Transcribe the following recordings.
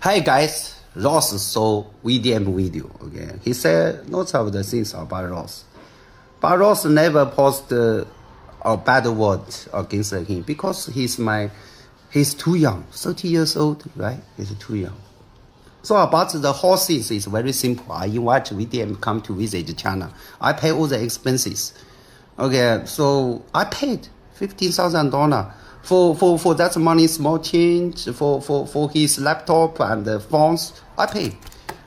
Hi guys, Ross saw VDM video. Okay, he said lots of the things about Ross, but Ross never posted a bad word against him because he's too young, 30 years old, right? He's too young. So about the whole thing is very simple. I invite VDM come to visit China. I pay all the expenses. Okay, so I paid $15,000 for that money, small change for his laptop and the phones. I pay,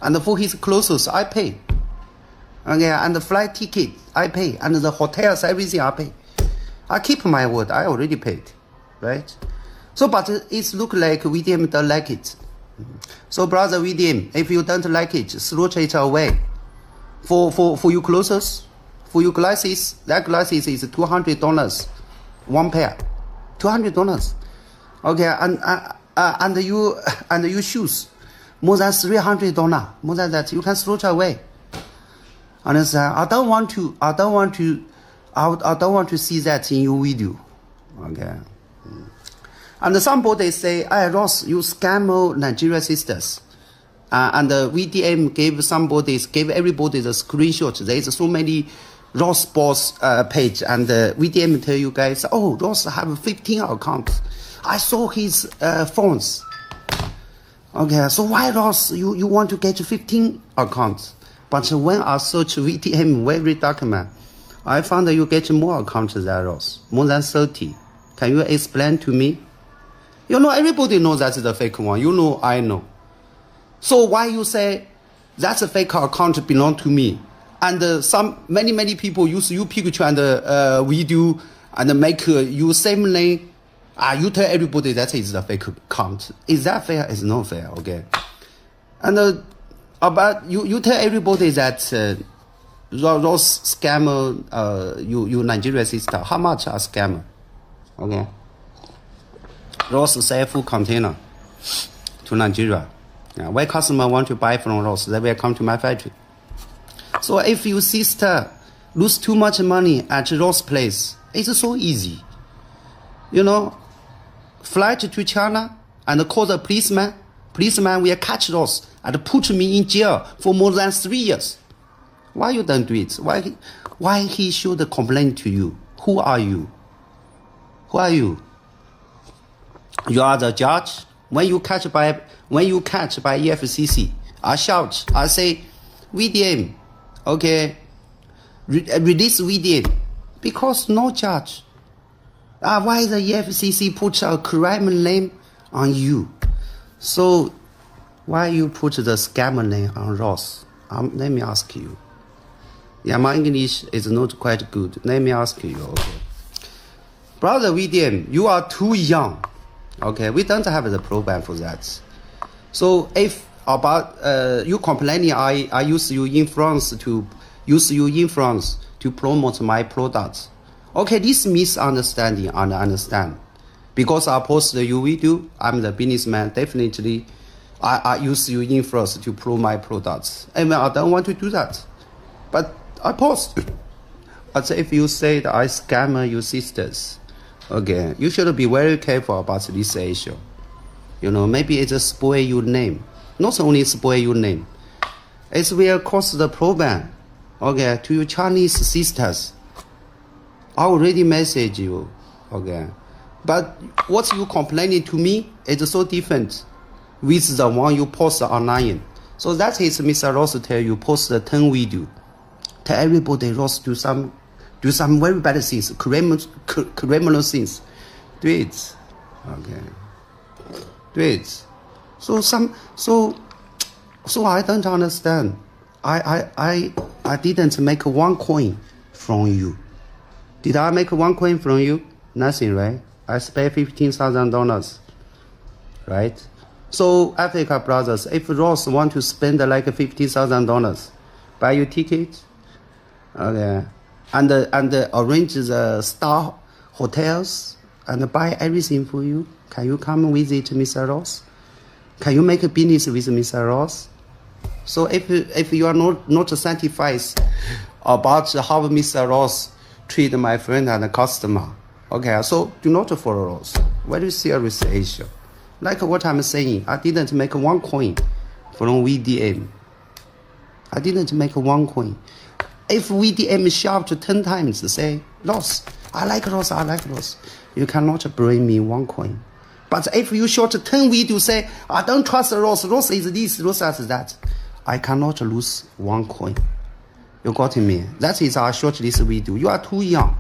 and for his clothes I pay. Okay, and the flight ticket I pay, and the hotels, everything I pay. I keep my word. I already paid, right? So, but it look like VDM don't like it. So, brother VDM, if you don't like it, throw it away. For your clothes, for your glasses, that glasses is $200, one pair, $200. Okay, and your shoes, more than $300. More than that, you can throw it away. Understand? I don't want to see that in your video. Okay. And somebody say, "Hey Ross, you scam Nigerian sisters." And the VDM gave everybody the screenshot. There's so many Ross boss page, and VDM tell you guys, "Oh, Ross have 15 accounts. I saw his phones." Okay, so why Ross you want to get 15 accounts? But when I search VDM VeryDarkMan, I found that you get more accounts than Ross, more than 30. Can you explain to me? You know, everybody knows that's the fake one. You know, I know. So why you say that's a fake account belong to me? And many people use your picture and video and make you same name. You tell everybody that is the fake account. Is that fair? It's not fair. Okay. And about you tell everybody that Ross scammer you Nigerian sister. How much are scammer? Okay. Ross sell full container to Nigeria. When customer want to buy from Ross, they will come to my factory. So if your sister lose too much money at Ross place, it's so easy. You know, fly to China and call the policeman. Policeman will catch Ross and put me in jail for more than 3 years. Why you don't do it? Why he should complain to you? Who are you? Who are you? You are the judge. When you catch by EFCC, I shout. I say, VDM, okay, release VDM, because no judge. Why the EFCC put a crime name on you? So why you put the scammer name on Ross? Let me ask you. Yeah, my English is not quite good. Let me ask you. Okay, brother VDM, you are too young. Okay, we don't have the program for that. So if about you complaining, I use your influence to promote my products. Okay, this misunderstanding I understand, because I post your video. I'm the businessman. Definitely, I use your influence to promote my products. And I don't want to do that, but I post. But if you say that I scam your sisters, okay, you should be very careful about this issue. You know, maybe it just spoil your name. Not only spoil your name, it will cost the problem. Okay, to your Chinese sisters. I already message you. Okay, but what you complaining to me is so different with the one you post online. So that is Mr. Ross tell you post the 10 video. Tell everybody Ross do some very bad things, criminal things. Do it. Okay. Do it. So I don't understand. I didn't make one coin from you. Did I make one coin from you? Nothing, right? I spent $15,000. Right? So Africa brothers, if Ross want to spend like $15,000, buy your ticket. Okay. And arrange the star hotels and buy everything for you. Can you come visit Mr. Ross? Can you make a business with Mr. Ross? So if you are not satisfied about how Mr. Ross treat my friend and customer, okay, so do not follow Ross. Very serious issue. Like what I'm saying, I didn't make one coin from VDM. I didn't make one coin. If VDM sharp to 10 times, say, loss. I like loss. You cannot bring me one coin. But if you short 10 video, say, I don't trust loss is this, loss is that. I cannot lose one coin. You got me? That is our short this video. You are too young.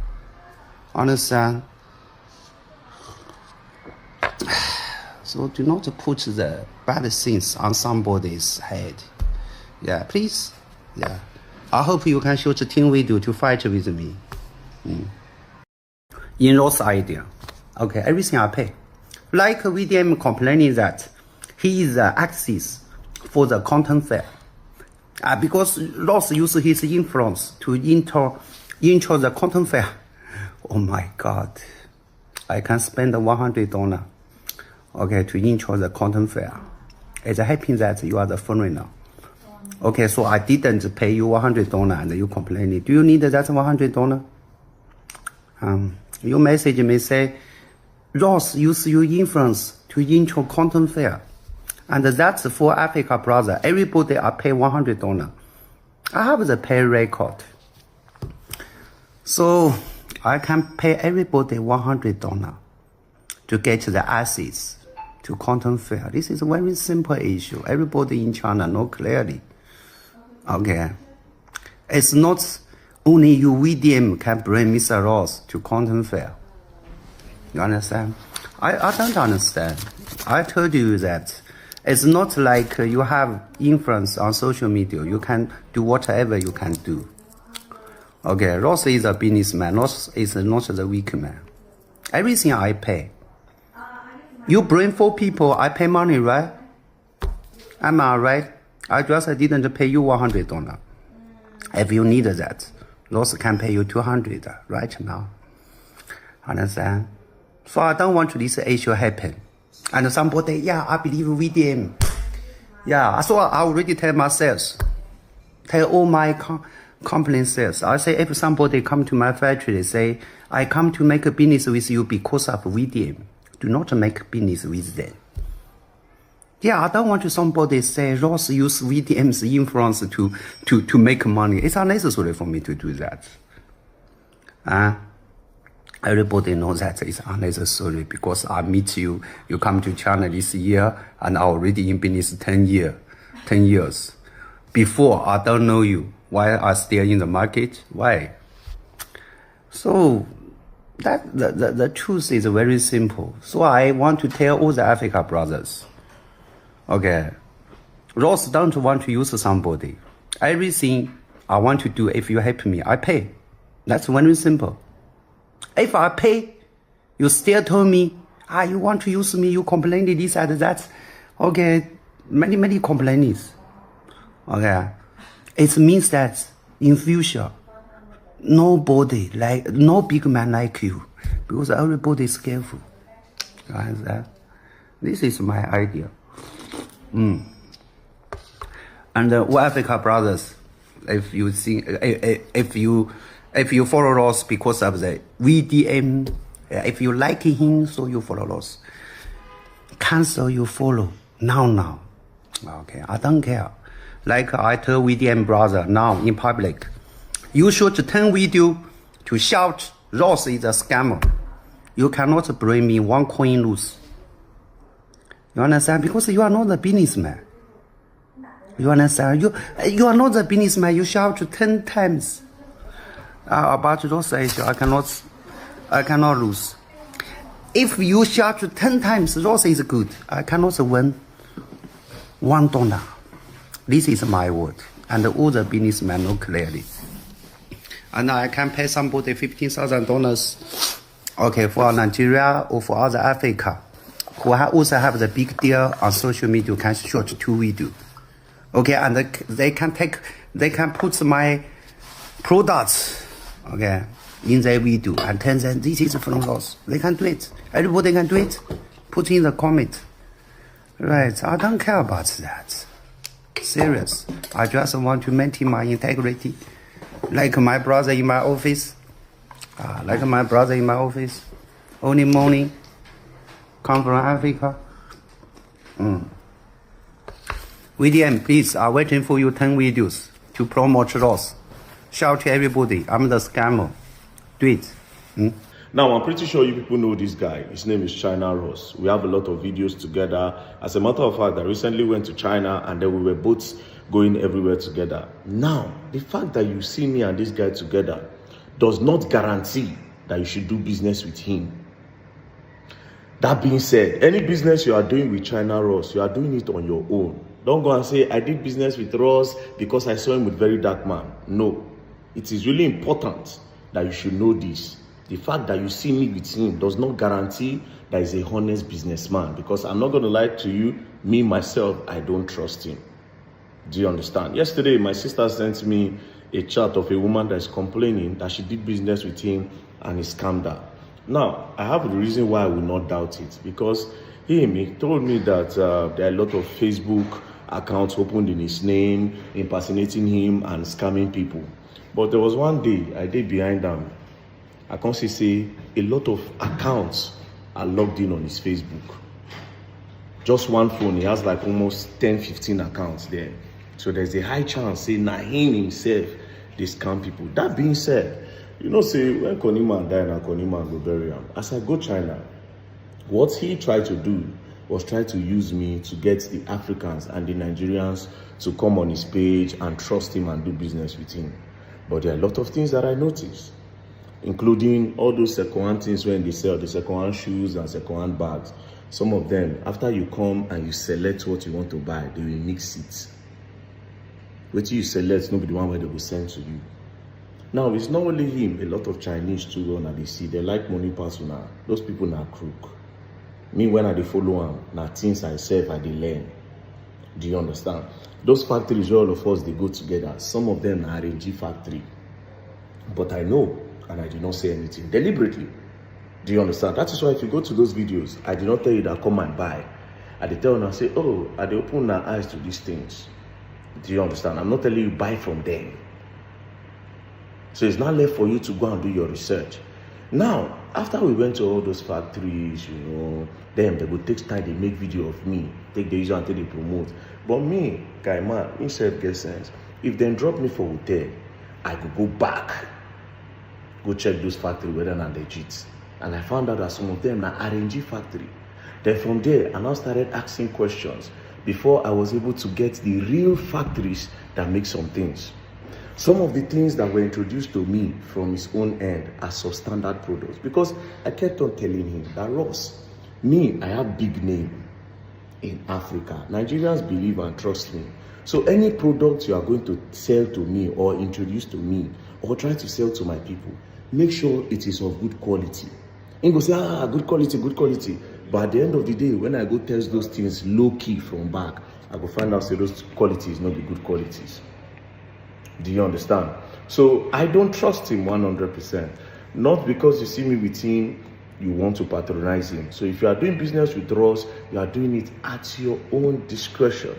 Understand? So do not put the bad things on somebody's head. Yeah, please. Yeah. I hope you can shoot 10 video to fight with me. In Ross idea. Okay, everything I pay. Like VDM complaining that he is the axis for the content fair. Because Ross used his influence to intro the content fair. Oh my God. I can spend $100, okay, to intro the content fair. It's happy that you are the foreigner. Okay, so I didn't pay you $100 and you complain. Do you need that $100? You message me say, Ross use your influence to intro content fair. And that's for Africa brother. Everybody I pay $100. I have the pay record. So I can pay everybody $100 to get the access to content fair. This is a very simple issue. Everybody in China know clearly. Okay. It's not only you VDM can bring Mr. Ross to content fair. You understand? I don't understand. I told you that it's not like you have influence on social media. You can do whatever you can do. Okay, Ross is a businessman. Ross is not the weak man. Everything I pay. You bring 4 people, I pay money, right? Am I right? I just didn't pay you $100. If you need that, Ross can pay you $200 right now. Understand? So I don't want this issue happen. And somebody, yeah, I believe VDM. Yeah, so I already tell my sales, tell all my company sales. I say if somebody come to my factory, say, I come to make a business with you because of VDM. Do not make business with them. Yeah, I don't want somebody say Ross use VDM's influence to make money. It's unnecessary for me to do that. Everybody knows that it's unnecessary because I meet you. You come to China this year, and I already in business 10 years. Before I don't know you. Why I still in the market? Why? So that the truth is very simple. So I want to tell all the Africa brothers. Okay, Ross don't want to use somebody. Everything I want to do, if you help me, I pay. That's very simple. If I pay, you still told me, you want to use me, you complain this and that. Okay, many complaints. Okay, it means that in future, nobody, no big man like you, because everybody is careful. You understand? This is my idea. And Africa brothers, if you see, if you follow Ross because of the VDM, if you like him, so you follow Ross. Cancel you follow now. Okay, I don't care. Like I tell VDM brother now in public, you should 10 video to shout Ross is a scammer. You cannot bring me one coin loose. You understand? Because you are not a businessman. You understand? You are not a businessman. You shout 10 times about Ross issue. I cannot lose. If you shout 10 times Ross is good, I cannot win $1. This is my word, and all the businessmen know clearly. And I can pay somebody $15,000, okay, for Nigeria or for other Africa, who also have the big deal on social media, can shoot 2 video. Okay, and they can put my products, okay, in their video and tell them this is from Ross. They can do it. Everybody can do it. Put in the comment. Right, I don't care about that. Serious. I just want to maintain my integrity. Like my brother in my office. Only morning, come from Africa. VDM, please, I'm waiting for you 10 videos to promote Ross. Shout to everybody, I'm the scammer. Do it. Now, I'm pretty sure you people know this guy. His name is China Ross. We have a lot of videos together. As a matter of fact, I recently went to China and then we were both going everywhere together. Now, the fact that you see me and this guy together does not guarantee that you should do business with him. That being said, any business you are doing with China Ross, you are doing it on your own. Don't go and say, I did business with Ross because I saw him with VeryDarkMan. No. It is really important that you should know this. The fact that you see me with him does not guarantee that he's a honest businessman, because I'm not going to lie to you, me, myself, I don't trust him. Do you understand? Yesterday, my sister sent me a chat of a woman that is complaining that she did business with him and he scammed her. Now, I have the reason why I will not doubt it, because he told me that there are a lot of Facebook accounts opened in his name, impersonating him and scamming people. But there was one day I did behind them. I can see a lot of accounts are logged in on his Facebook. Just one phone, he has like almost 10-15 accounts there. So there's a high chance, say, nah, him himself, they scam people. That being said, you know, say, when Koniman died and Koniman go bury him, as I go China, what he tried to do was try to use me to get the Africans and the Nigerians to come on his page and trust him and do business with him. But there are a lot of things that I noticed, including all those second-hand things when they sell the second-hand shoes and second-hand bags. Some of them, after you come and you select what you want to buy, they will mix it. What you select, nobody the one where they will send to you. Now, it's not only him, a lot of Chinese too, when they see, they like money personal. Those people are crook. Me, when I follow them, now things I serve, I learn. Do you understand? Those factories, all of us, they go together. Some of them are RNG factory. But I know, and I did not say anything deliberately. Do you understand? That is why if you go to those videos, I did not tell you that come and buy. I did tell you and say, oh, I did open my eyes to these things. Do you understand? I'm not telling you buy from them. So it's not left for you to go and do your research. Now, after we went to all those factories, you know, then they would take time, they make video of me, take the user until they promote. But me, guy man, me self get sense. If they drop me for hotel, I could go back, go check those factories whether or not they cheat. And I found out that some of them are RNG factory. Then from there, I now started asking questions before I was able to get the real factories that make some things. Some of the things that were introduced to me from his own end are substandard products, because I kept on telling him that, Ross, me, I have big name in Africa. Nigerians believe and trust me. So any product you are going to sell to me or introduce to me or try to sell to my people, make sure it is of good quality. And go say, good quality, good quality. But at the end of the day, when I go test those things low-key from back, I go find out say those qualities not the good qualities. Do you understand? So I don't trust him 100%. Not because you see me with him, you want to patronize him. So if you are doing business with Ross, you are doing it at your own discretion.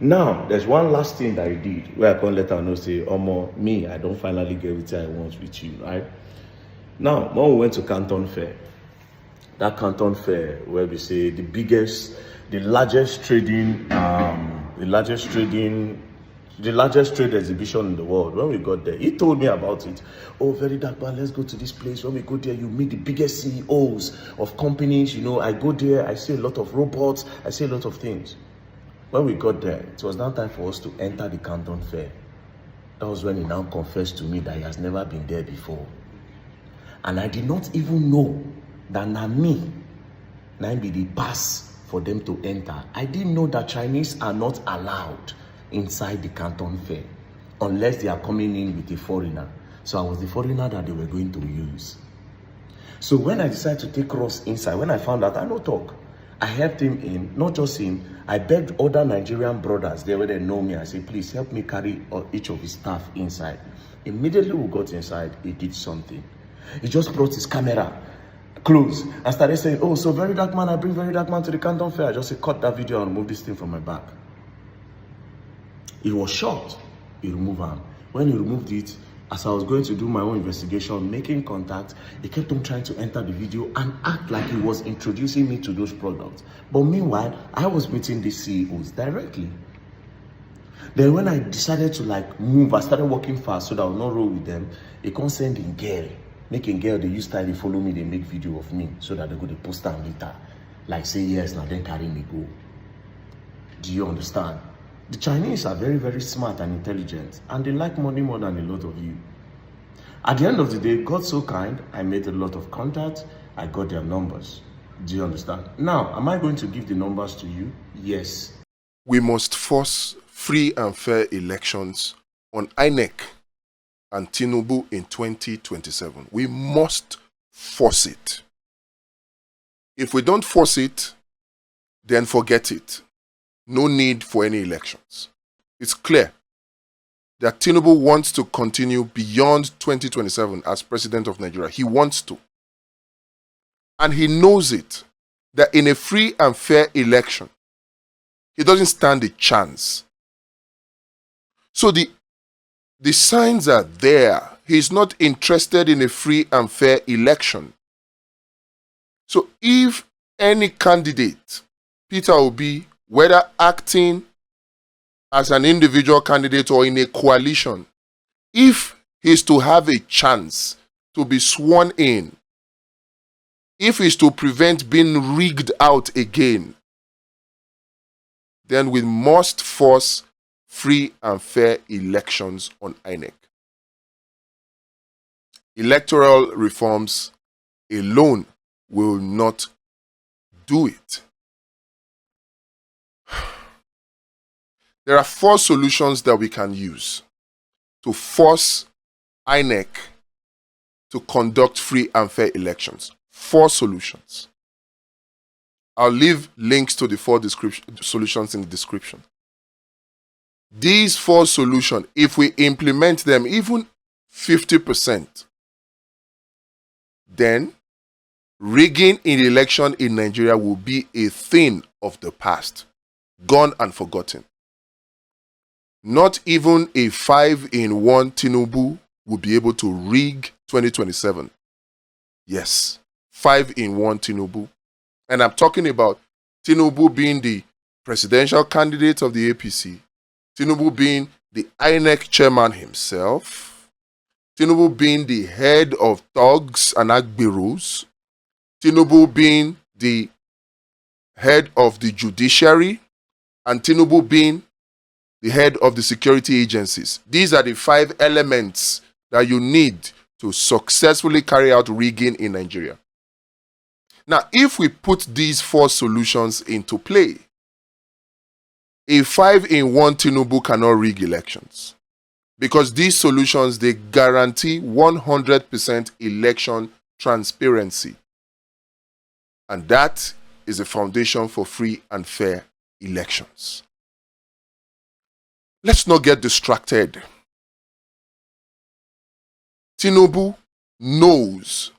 Now, there's one last thing that he did where I can't let her know, say, Omo, me, I don't finally get what I want with you, right? Now, when we went to Canton Fair, that Canton Fair where we say the largest trade exhibition in the world. When we got there, he told me about it. Oh, VeryDarkMan, let's go to this place. When we go there, you meet the biggest CEOs of companies. You know, I go there, I see a lot of robots, I see a lot of things. When we got there, it was now time for us to enter the Canton Fair. That was when he now confessed to me that he has never been there before. And I did not even know that now me, now be the pass for them to enter. I didn't know that Chinese are not allowed inside the Canton Fair unless they are coming in with a foreigner. So I was the foreigner that they were going to use. So when I decided to take Ross inside, when I found out, I no talk. I helped him in, not just him, I begged other Nigerian brothers there where they know me. I said, please help me carry each of his staff inside. Immediately we got inside, he did something. He just brought his camera close and started saying, oh, so VeryDarkMan, I bring VeryDarkMan to the Canton Fair. I just said, cut that video and remove this thing from my back. He was shocked. He removed him. When he removed it, As I was going to do my own investigation, making contact, he kept on trying to enter the video and act like he was introducing me to those products. But meanwhile, I was meeting the CEOs directly. Then when I decided to move, I started working fast so that I would not roll with them. They can't send in girl. Making girl, they use style, they follow me, they make video of me so that they go to post them later. Like say yes, now then carry me go. Do you understand? The Chinese are very, very smart and intelligent, and they like money more than a lot of you. At the end of the day, God so kind, I made a lot of contacts, I got their numbers. Do you understand? Now, am I going to give the numbers to you? Yes. We must force free and fair elections on INEC and Tinubu in 2027. We must force it. If we don't force it, then forget it. No need for any elections. It's clear that Tinubu wants to continue beyond 2027 as president of Nigeria. He wants to. And he knows it, that in a free and fair election, he doesn't stand a chance. So the signs are there. He's not interested in a free and fair election. So if any candidate, Peter Obi, whether acting as an individual candidate or in a coalition, if he's to have a chance to be sworn in, if he's to prevent being rigged out again, then we must force free and fair elections on INEC. Electoral reforms alone will not do it. There are 4 solutions that we can use to force INEC to conduct free and fair elections. 4 solutions. I'll leave links to the 4 solutions in the description. These 4 solutions, if we implement them even 50%, then rigging in election in Nigeria will be a thing of the past, gone and forgotten. Not even a 5-in-1 Tinubu will be able to rig 2027. Yes, 5-in-1 Tinubu. And I'm talking about Tinubu being the presidential candidate of the APC, Tinubu being the INEC chairman himself, Tinubu being the head of thugs and agberos, Tinubu being the head of the judiciary, and Tinubu being the head of the security agencies. These are the 5 elements that you need to successfully carry out rigging in Nigeria. Now, if we put these 4 solutions into play, a 5-in-1 Tinubu cannot rig elections, because these solutions, they guarantee 100% election transparency. And that is a foundation for free and fair elections. Let's not get distracted. Tinubu knows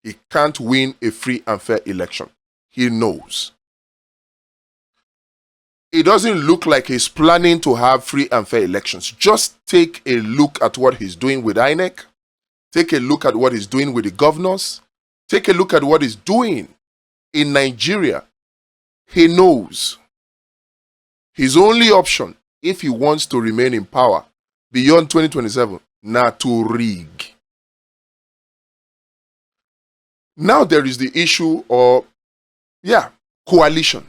he can't win a free and fair election. He knows. It doesn't look like he's planning to have free and fair elections. Just take a look at what he's doing with INEC. Take a look at what he's doing with the governors. Take a look at what he's doing in Nigeria. He knows his only option, if he wants to remain in power beyond 2027, now to rig. Now there is the issue of, coalition.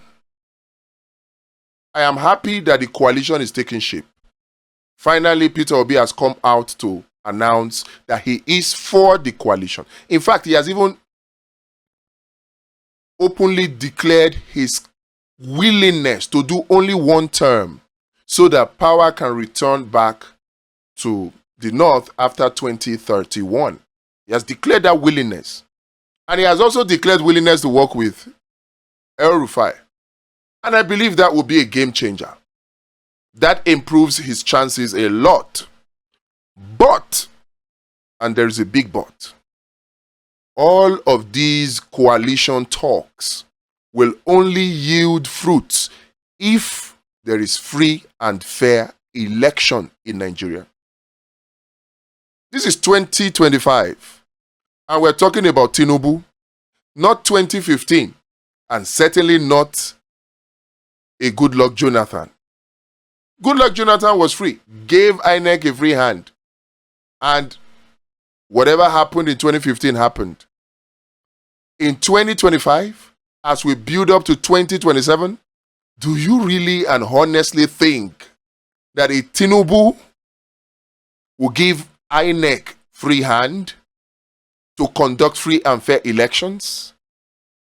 I am happy that the coalition is taking shape. Finally, Peter Obi has come out to announce that he is for the coalition. In fact, he has even openly declared his willingness to do only 1 term so that power can return back to the North after 2031. He has declared that willingness. And he has also declared willingness to work with El-Rufai. And I believe that will be a game changer. That improves his chances a lot. But, and there is a big but, all of these coalition talks will only yield fruits if there is free and fair election in Nigeria. This is 2025. And we're talking about Tinubu, not 2015. And certainly not a Goodluck Jonathan. Goodluck Jonathan was free, gave INEC a free hand. And whatever happened in 2015 happened. In 2025, as we build up to 2027, do you really and honestly think that a Tinubu will give INEC free hand to conduct free and fair elections?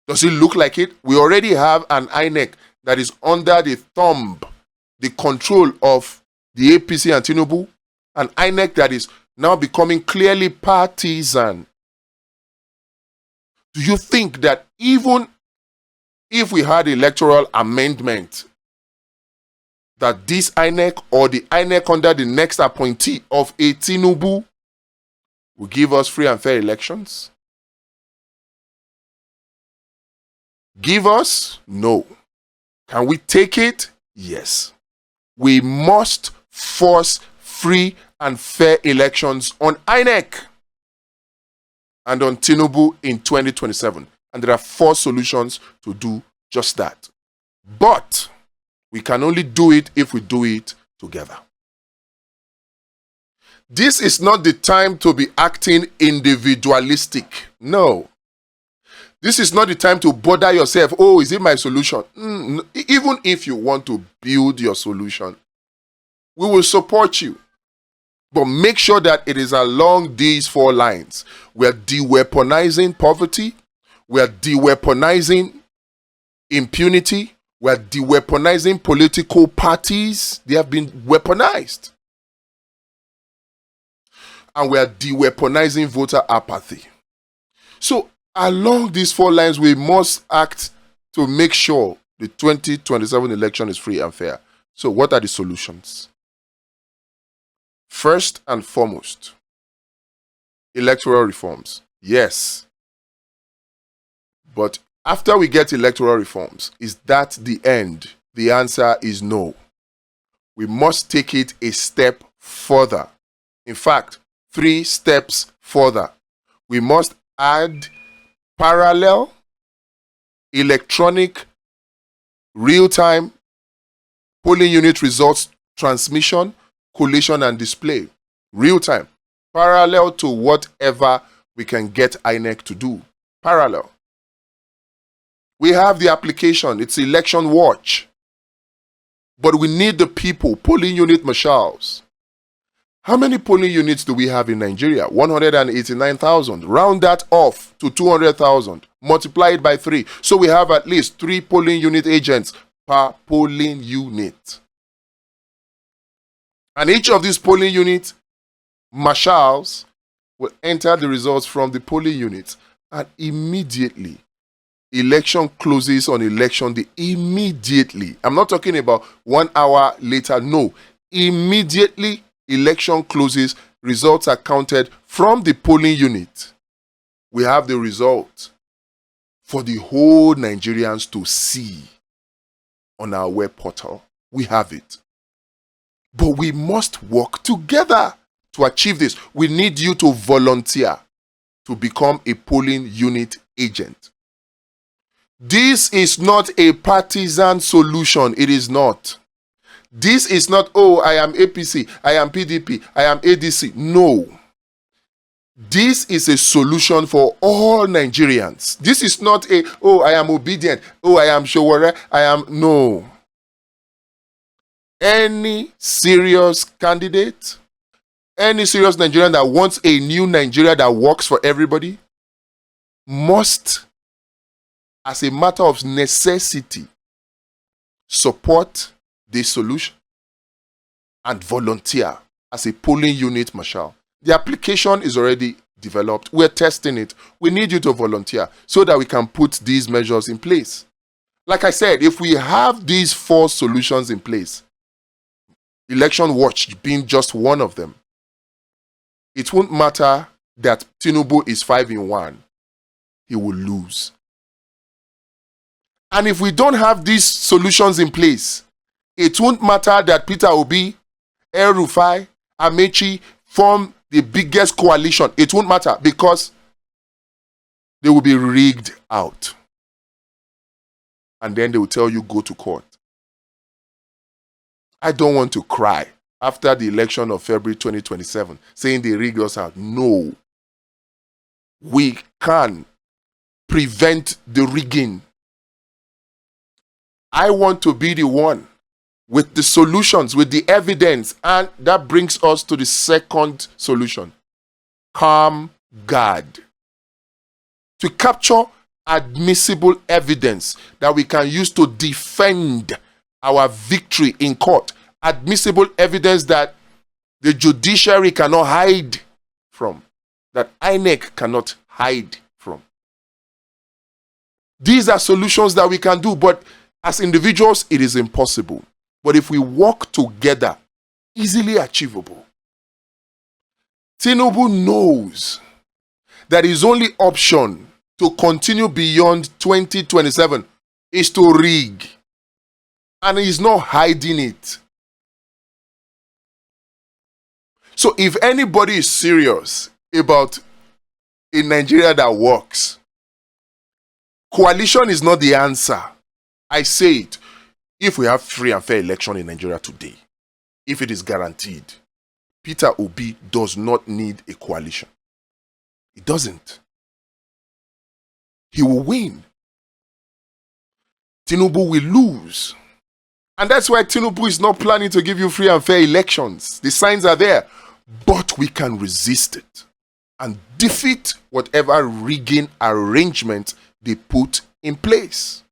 Does it look like it? We already have an INEC that is under the thumb, the control of the APC and Tinubu, an INEC that is now becoming clearly partisan. Do you think that even if we had electoral amendment, that this INEC or the INEC under the next appointee of a Tinubu will give us free and fair elections? Give us? No. Can we take it? Yes. We must force free and fair elections on INEC and on Tinubu in 2027. And there are 4 solutions to do just that. But we can only do it if we do it together. This is not the time to be acting individualistic. No. This is not the time to bother yourself. Oh, is it my solution? Even if you want to build your solution, we will support you. But make sure that it is along these 4 lines. We are de-weaponizing poverty. We are de-weaponizing impunity. We are de-weaponizing political parties. They have been weaponized. And we are de-weaponizing voter apathy. So, along these 4 lines, we must act to make sure the 2027 election is free and fair. So, what are the solutions? First and foremost, electoral reforms. Yes. But after we get electoral reforms, is that the end? The answer is no. We must take it a step further. In fact, 3 steps further. We must add parallel, electronic, real-time polling unit results transmission, collation, and display. Real-time. Parallel to whatever we can get INEC to do. Parallel. We have the application. It's Election Watch. But we need the people, polling unit marshals. How many polling units do we have in Nigeria? 189,000. Round that off to 200,000. Multiply it by 3. So we have at least 3 polling unit agents per polling unit. And each of these polling unit marshals will enter the results from the polling units. And immediately, election closes on election day. Immediately. I'm not talking about 1 hour later. No. Immediately, election closes. Results are counted from the polling unit. We have the result for the whole Nigerians to see on our web portal. We have it. But we must work together to achieve this. We need you to volunteer to become a polling unit agent. This is not a partisan solution. It is not. This is not, oh, I am APC, I am PDP, I am ADC. No. This is a solution for all Nigerians. This is not a, oh, I am obedient, oh, I am Showore, I am, no. Any serious candidate, any serious Nigerian that wants a new Nigeria that works for everybody must, as a matter of necessity, support this solution and volunteer as a polling unit marshal. The application is already developed. We're testing it. We need you to volunteer so that we can put these measures in place. Like I said, if we have these 4 solutions in place, Election Watch being just one of them, it won't matter that Tinubu is 5-in-1. He will lose. And if we don't have these solutions in place, it won't matter that Peter Obi, El Rufai, Amechi form the biggest coalition, it won't matter because they will be rigged out. And then they will tell you, go to court. I don't want to cry after the election of February 2027, saying they rigged us out. No. We can prevent the rigging. I want to be the one with the solutions, with the evidence. And that brings us to the second solution. Calm guard. To capture admissible evidence that we can use to defend our victory in court. Admissible evidence that the judiciary cannot hide from. That INEC cannot hide from. These are solutions that we can do, but as individuals, it is impossible. But if we work together, easily achievable. Tinubu knows that his only option to continue beyond 2027 is to rig. And he's not hiding it. So if anybody is serious about a Nigeria that works, coalition is not the answer. I say it. If we have free and fair election in Nigeria today, if it is guaranteed, Peter Obi does not need a coalition. He doesn't. He will win. Tinubu will lose. And that's why Tinubu is not planning to give you free and fair elections. The signs are there. But we can resist it and defeat whatever rigging arrangement they put in place.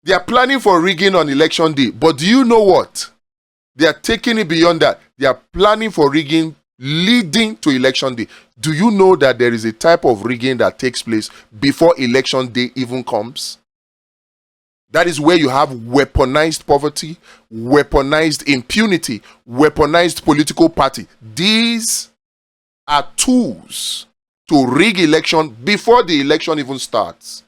They are planning for rigging on election day. But do you know what? They are taking it beyond that. They are planning for rigging leading to election day. Do you know that there is a type of rigging that takes place before election day even comes? That is where you have weaponized poverty, weaponized impunity, weaponized political party. These are tools to rig election before the election even starts.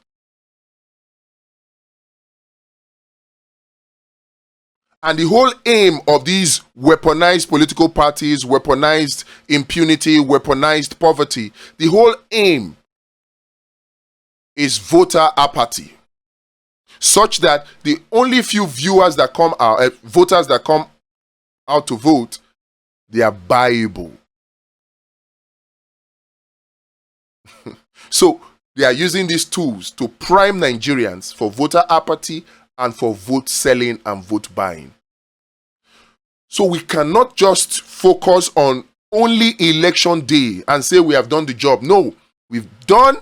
And the whole aim of these weaponized political parties, weaponized impunity, weaponized poverty, the whole aim is voter apathy. Such that the only few viewers that come out, voters that come out to vote, they are buyable. So they are using these tools to prime Nigerians for voter apathy and for vote selling and vote buying. So we cannot just focus on only election day and say we have done the job. No, we've done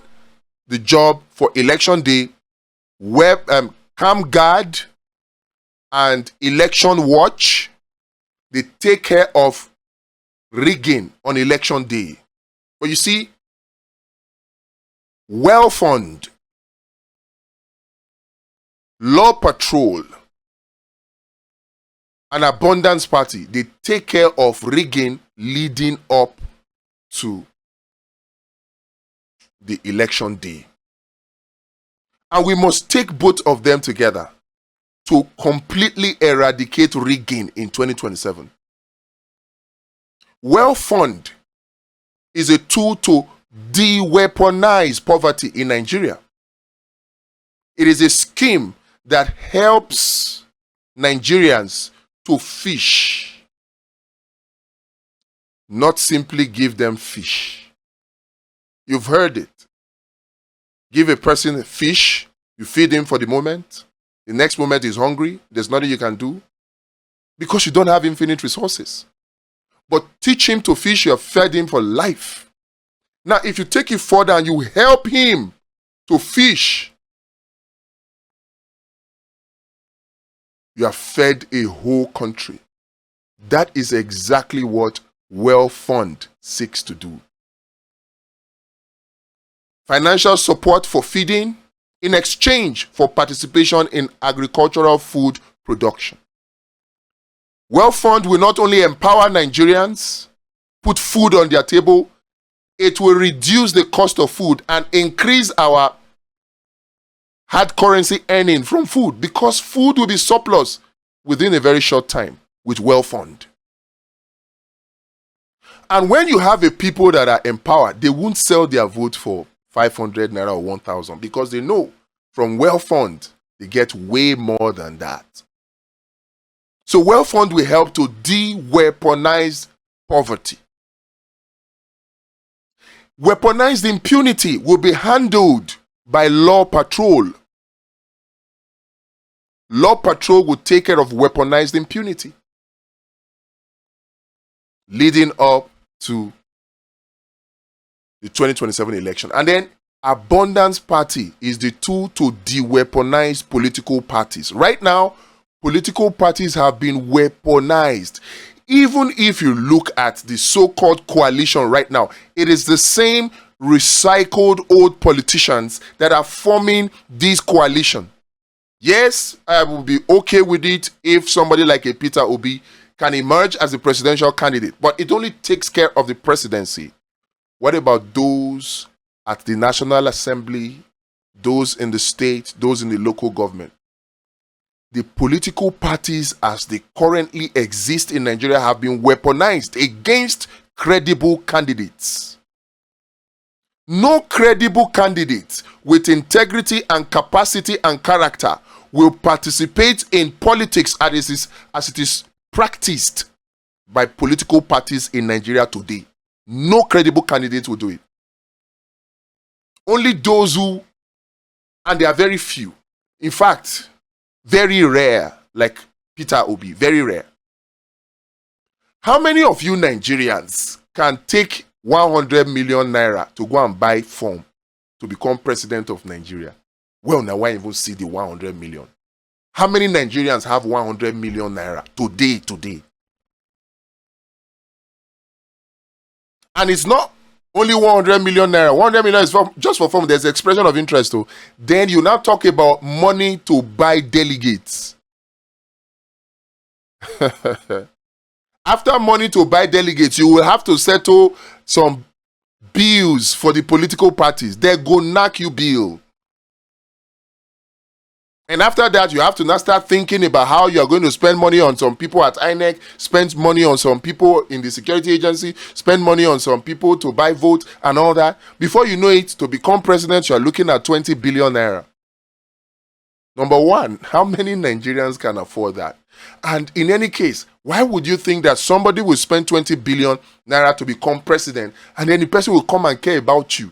the job for election day, where Calm Guard and Election Watch, they take care of rigging on election day. But you see, Well Fund, Law Patrol, and Abundance Party, they take care of rigging leading up to the election day. And we must take both of them together to completely eradicate rigging in 2027. Well Fund is a tool to de-weaponize poverty in Nigeria. It is a scheme that helps Nigerians to fish, not simply give them fish. You've heard it. Give a person a fish, you feed him for the moment. The next moment he's hungry, there's nothing you can do because you don't have infinite resources. But teach him to fish, you have fed him for life. Now, if you take it further and you help him to fish, you have fed a whole country. That is exactly what Well Fund seeks to do. Financial support for feeding in exchange for participation in agricultural food production. Well Fund will not only empower Nigerians, put food on their table, it will reduce the cost of food and increase our hard currency earning from food because food will be surplus within a very short time with Well Fund. And when you have a people that are empowered, they won't sell their vote for 500 naira or 1,000 because they know from wealth fund, they get way more than that. So wealth fund will help to de-weaponize poverty. Weaponized impunity will be handled by Law Patrol. Law Patrol will take care of weaponized impunity, leading up to the 2027 election. And then Abundance Party is the tool to de-weaponize political parties. Right now, political parties have been weaponized. Even if you look at the so-called coalition right now, it is the same recycled old politicians that are forming this coalition. Yes, I will be okay with it if somebody like a Peter Obi can emerge as a presidential candidate, but it only takes care of the presidency. What about those at the National Assembly, those in the state, those in the local government? The political parties as they currently exist in Nigeria have been weaponized against credible candidates. No credible candidate with integrity and capacity and character will participate in politics as it is practiced by political parties in Nigeria today. No credible candidate will do it. Only those who, and they are very few. In fact, very rare, like Peter Obi, very rare. How many of you Nigerians can take 100 million naira to go and buy form to become president of Nigeria? Well, now why even see the 100 million? How many Nigerians have 100 million naira today? And it's not only 100 million naira. 100 million is just for form. There's expression of interest too. Then you now talk about money to buy delegates. After money to buy delegates, you will have to settle some bills for the political parties. They go knock you bill. And after that, you have to now start thinking about how you are going to spend money on some people at INEC, spend money on some people in the security agency, spend money on some people to buy votes and all that. Before you know it, to become president, you are looking at 20 billion naira. Number one, how many Nigerians can afford that? And in any case, why would you think that somebody will spend 20 billion naira to become president and then the person will come and care about you?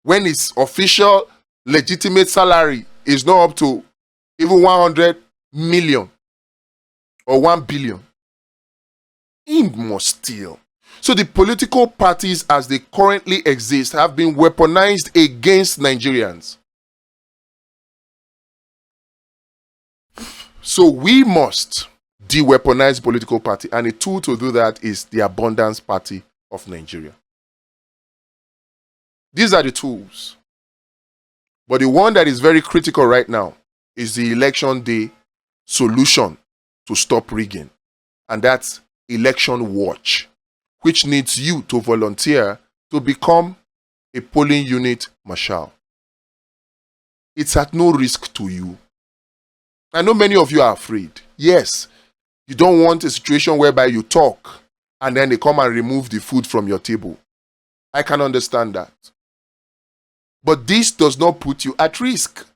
When his official legitimate salary is not up to even 100 million or 1 billion. He must steal. So the political parties as they currently exist have been weaponized against Nigerians. So we must de-weaponize political party, and a tool to do that is the Abundance Party of Nigeria. These are the tools. But the one that is very critical right now is the election day solution to stop rigging. And that's Election Watch, which needs you to volunteer to become a polling unit marshal. It's at no risk to you. I know many of you are afraid. Yes, you don't want a situation whereby you talk and then they come and remove the food from your table. I can understand that. But this does not put you at risk.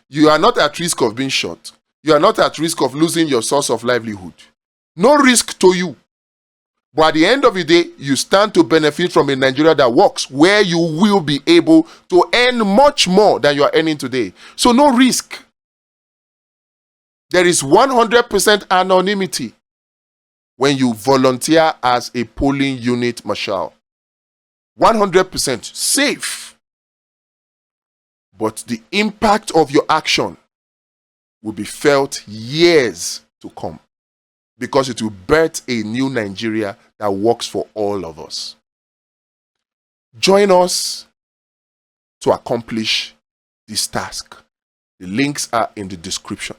You are not at risk of being shot. You are not at risk of losing your source of livelihood. No risk to you. But at the end of the day, you stand to benefit from a Nigeria that works, where you will be able to earn much more than you are earning today. So no risk. There is 100% anonymity when you volunteer as a polling unit marshal. 100% safe. But the impact of your action will be felt years to come, because it will birth a new Nigeria that works for all of us. Join us to accomplish this task. The links are in the description.